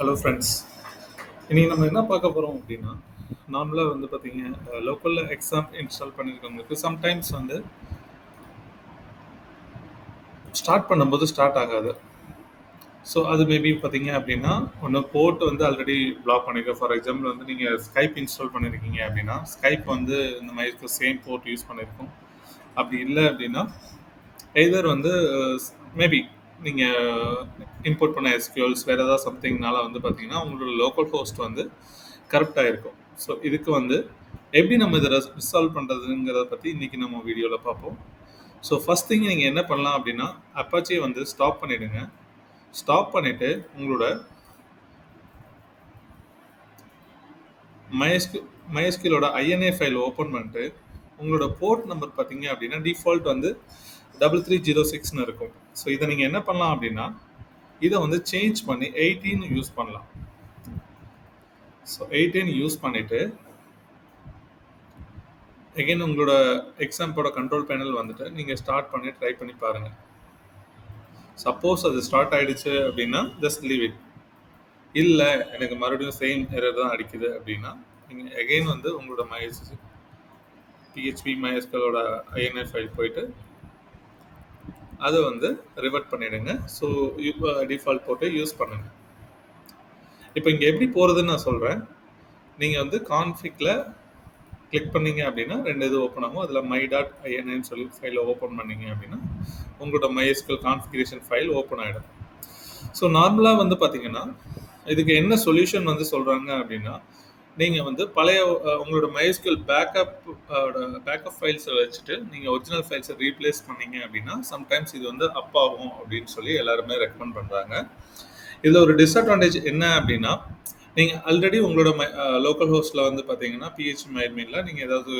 Hello friends. இன்னைக்கு நம்ம என்ன பார்க்க போகிறோம் அப்படின்னா, நார்மலாக வந்து பார்த்தீங்க லோக்கலில் எக்ஸாம் இன்ஸ்டால் பண்ணியிருக்கவங்களுக்கு சம்டைம்ஸ் வந்து ஸ்டார்ட் பண்ணும்போது ஸ்டார்ட் ஆகாது. ஸோ அது மேபி பார்த்தீங்க அப்படின்னா, ஒன்று போர்ட் வந்து ஆல்ரெடி பிளாக் பண்ணியிருக்கோம். ஃபார் எக்ஸாம்பிள் வந்து நீங்கள் ஸ்கைப் இன்ஸ்டால் பண்ணியிருக்கீங்க அப்படின்னா, ஸ்கைப் வந்து இந்த மாதிரி சேம் போர்ட் யூஸ் பண்ணியிருக்கோம். அப்படி இல்லை அப்படின்னா எய்தர் வந்து மேபி நீங்கள் இம்போர்ட் பண்ண எஸ்கியூஎல்ஸ் வேறு ஏதாவது சம்திங்னால வந்து பார்த்தீங்கன்னா உங்களோட லோக்கல் ஹோஸ்ட் வந்து கரெக்டாக இருக்கும். ஸோ இதுக்கு வந்து எப்படி நம்ம இதை ரிசால்வ் பண்ணுறதுங்கிறத பற்றி இன்றைக்கி நம்ம வீடியோவில் பார்ப்போம். ஸோ ஃபஸ்ட் திங் நீங்கள் என்ன பண்ணலாம் அப்படின்னா, அப்பாச்சியை வந்து ஸ்டாப் பண்ணிவிடுங்க. ஸ்டாப் பண்ணிவிட்டு உங்களோட MySQLோட INA ஃபைல் ஓப்பன் பண்ணிட்டு உங்களோட போர்ட் நம்பர் பார்த்தீங்க அப்படின்னா டிஃபால்ட் வந்து 3306ன்னு இருக்கும். ஸோ இதை நீங்கள் என்ன பண்ணலாம் அப்படின்னா, இதை வந்து சேஞ்ச் பண்ணி 18 யூஸ் பண்ணலாம். ஸோ 18 யூஸ் பண்ணிவிட்டு எகைன் உங்களோட எக்ஸாம்போட கண்ட்ரோல் பேனல் வந்துட்டு நீங்கள் ஸ்டார்ட் பண்ணி ட்ரை பண்ணி பாருங்கள். சப்போஸ் அது ஸ்டார்ட் ஆகிடுச்சு அப்படின்னா ஜஸ்ட் லீவ் இட். இல்லை எனக்கு மறுபடியும் சேம் எரர் தான் அடிக்குது அப்படின்னா நீங்கள் எகைன் வந்து உங்களோட PHP MySQLோட INA ஃபைல் போயிட்டு அதை வந்து ரிவர்ட் பண்ணிவிடுங்க. ஸோ டிஃபால்ட் போட்டு யூஸ் பண்ணுங்க. இப்போ இங்கே எப்படி போகிறதுன்னு நான் சொல்கிறேன். நீங்கள் வந்து கான்ஃபிகில் கிளிக் பண்ணீங்க அப்படின்னா 2 இது ஓப்பன் ஆகும். அதில் my.ini சொல்லி ஃபைலை ஓப்பன் பண்ணீங்க அப்படின்னா உங்களோட MySQL கான்ஃபிகரேஷன் ஃபைல் ஓப்பன் ஆகிடும். ஸோ நார்மலாக வந்து பார்த்தீங்கன்னா இதுக்கு என்ன சொல்யூஷன் வந்து சொல்கிறாங்க அப்படின்னா, நீங்கள் வந்து பழைய உங்களோட MySQL பேக்கப் ஃபைல்ஸை வச்சுட்டு நீங்கள் ஒரிஜினல் ஃபைல்ஸை ரீப்ளேஸ் பண்ணீங்க அப்படின்னா சம்டைம்ஸ் இது வந்து அப் ஆகும் அப்படின்னு சொல்லி எல்லாருமே ரெக்கமெண்ட் பண்ணுறாங்க. இதில் ஒரு டிஸ்அட்வான்டேஜ் என்ன அப்படின்னா, நீங்கள் ஆல்ரெடி உங்களோட லோக்கல் ஹோஸ்ட்டில் வந்து பார்த்தீங்கன்னா PHP MyAdminல நீங்கள் ஏதாவது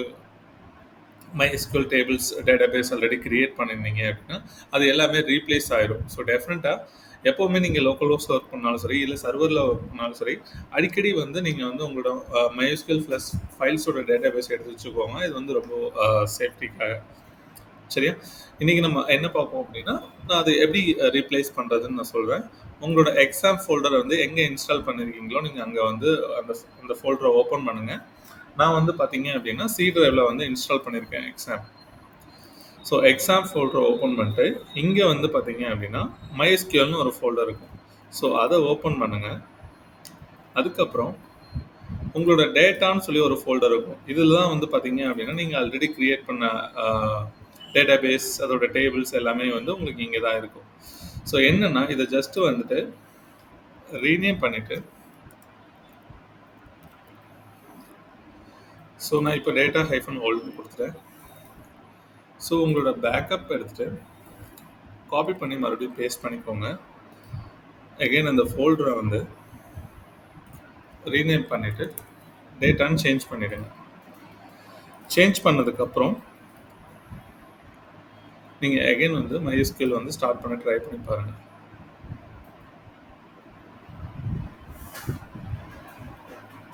MySQL tables database already create பண்ணியிருந்தீங்க அப்படின்னா அது எல்லாமே ரீப்ளேஸ் ஆயிடும். ஸோ டெஃபினட்டாக எப்போவுமே நீங்கள் லோக்கல் ஹோஸ்ட்டில் ஒர்க் பண்ணாலும் சரி, இல்லை சர்வரில் ஒர்க் பண்ணாலும் சரி, அடிக்கடி வந்து நீங்கள் வந்து உங்களோட MySQL ப்ளஸ் ஃபைல்ஸோட டேட்டாபேஸ் எடுத்து வச்சுக்கோங்க. இது வந்து ரொம்ப சேஃப்டிக்காக. சரியா? இன்றைக்கி நம்ம என்ன பார்ப்போம் அப்படின்னா, நான் அது எப்படி ரீப்ளேஸ் பண்ணுறதுன்னு நான் சொல்கிறேன். உங்களோட எக்ஸாம் ஃபோல்டரை வந்து எங்கே இன்ஸ்டால் பண்ணியிருக்கீங்களோ நீங்கள் அங்கே வந்து அந்த ஃபோல்டரை ஓப்பன் பண்ணுங்கள். நான் வந்து பார்த்தீங்க அப்படின்னா C டிரைவில் வந்து இன்ஸ்டால் பண்ணியிருக்கேன் எக்ஸாம். ஸோ எக்ஸாம் ஃபோல்டரை ஓப்பன் பண்ணிட்டு இங்கே வந்து பார்த்தீங்க அப்படின்னா MySQLனு ஒரு ஃபோல்டர் இருக்கும். ஸோ அதை ஓப்பன் பண்ணுங்கள். அதுக்கப்புறம் உங்களோட டேட்டான்னு சொல்லி ஒரு ஃபோல்டர் இருக்கும். இதில் தான் வந்து பார்த்தீங்க அப்படின்னா நீங்கள் ஆல்ரெடி க்ரியேட் பண்ண டேட்டாபேஸ் அதோட டேபிள்ஸ் எல்லாமே வந்து உங்களுக்கு இங்கே தான் இருக்கும். ஸோ என்னென்னா இதை ஜஸ்ட்டு வந்துட்டு ரீநேம் பண்ணிவிட்டு, ஸோ நான் இப்போ டேட்டா -old கொடுத்துட்டேன். ஸோ உங்களோட பேக்கப் எடுத்துகிட்டு காப்பி பண்ணி மறுபடியும் பேஸ்ட் பண்ணிக்கோங்க. அகெயின் அந்த ஃபோல்டரை வந்து ரீநேம் பண்ணிவிட்டு டேட்டான்னு சேஞ்ச் பண்ணிவிடுங்க. சேஞ்ச் பண்ணதுக்கப்புறம் நீங்கள் அகெயின் வந்து MySQL வந்து ஸ்டார்ட் பண்ண ட்ரை பண்ணி பாருங்கள்.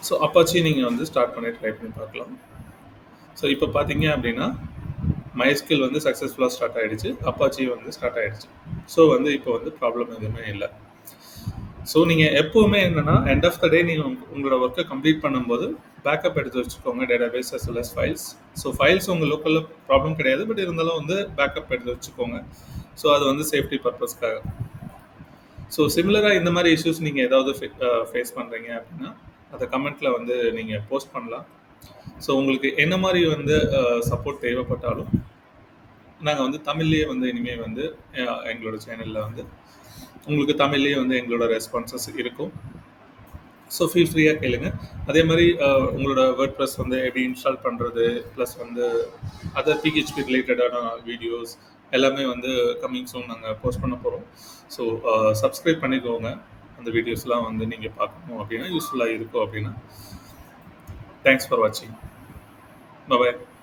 ஸோ அப்பாச்சி நீங்கள் வந்து ஸ்டார்ட் பண்ணி ட்ரை பண்ணி பார்க்கலாம். ஸோ இப்போ பார்த்தீங்க அப்படின்னா MySQL வந்து சக்ஸஸ்ஃபுல்லாக ஸ்டார்ட் ஆகிடுச்சு. அப்பாச்சி வந்து ஸ்டார்ட் ஆகிடுச்சு. ஸோ வந்து இப்போ வந்து ப்ராப்ளம் எதுவுமே இல்லை. ஸோ நீங்கள் எப்போவுமே என்னென்னா எண்ட் ஆஃப் த டே நீங்கள் உங்களோட ஒர்க்கை கம்ப்ளீட் பண்ணும்போது பேக்கப் எடுத்து வச்சுக்கோங்க, database as well as files. So files உங்கள் லோக்கலில் ப்ராப்ளம் கிடையாது, பட் இருந்தாலும் வந்து பேக்கப் எடுத்து வச்சுக்கோங்க. ஸோ அது வந்து சேஃப்டி பர்பஸ்க்காக. ஸோ சிமிலராக இந்த மாதிரி இஷ்யூஸ் நீங்கள் ஏதாவது ஃபேஸ் பண்ணுறீங்க அப்படின்னா அதை கமெண்ட்டில் வந்து நீங்கள் போஸ்ட் பண்ணலாம். ஸோ உங்களுக்கு என்ன மாதிரி வந்து சப்போர்ட் தேவைப்பட்டாலும் நாங்கள் வந்து தமிழ்லேயே வந்து இனிமேல் வந்து எங்களோட சேனலில் வந்து உங்களுக்கு தமிழ்லேயே வந்து எங்களோட ரெஸ்பான்சஸ் இருக்கும். ஸோ ஃபீல் ஃப்ரீயாக கேளுங்க. அதே மாதிரி உங்களோட WordPress வந்து எப்படி இன்ஸ்டால் பண்ணுறது, ப்ளஸ் வந்து அதர் PHP ரிலேட்டடான வீடியோஸ் எல்லாமே வந்து கம்மிங் சூன் நாங்கள் போஸ்ட் பண்ண போகிறோம். ஸோ சப்ஸ்கிரைப் பண்ணிக்கோங்க. அந்த வீடியோஸ்லாம் வந்து நீங்கள் பார்க்கணும் அப்படின்னா யூஸ்ஃபுல்லாக இருக்கும் அப்படின்னா. தேங்க்ஸ் ஃபார் வாட்சிங். பாய்.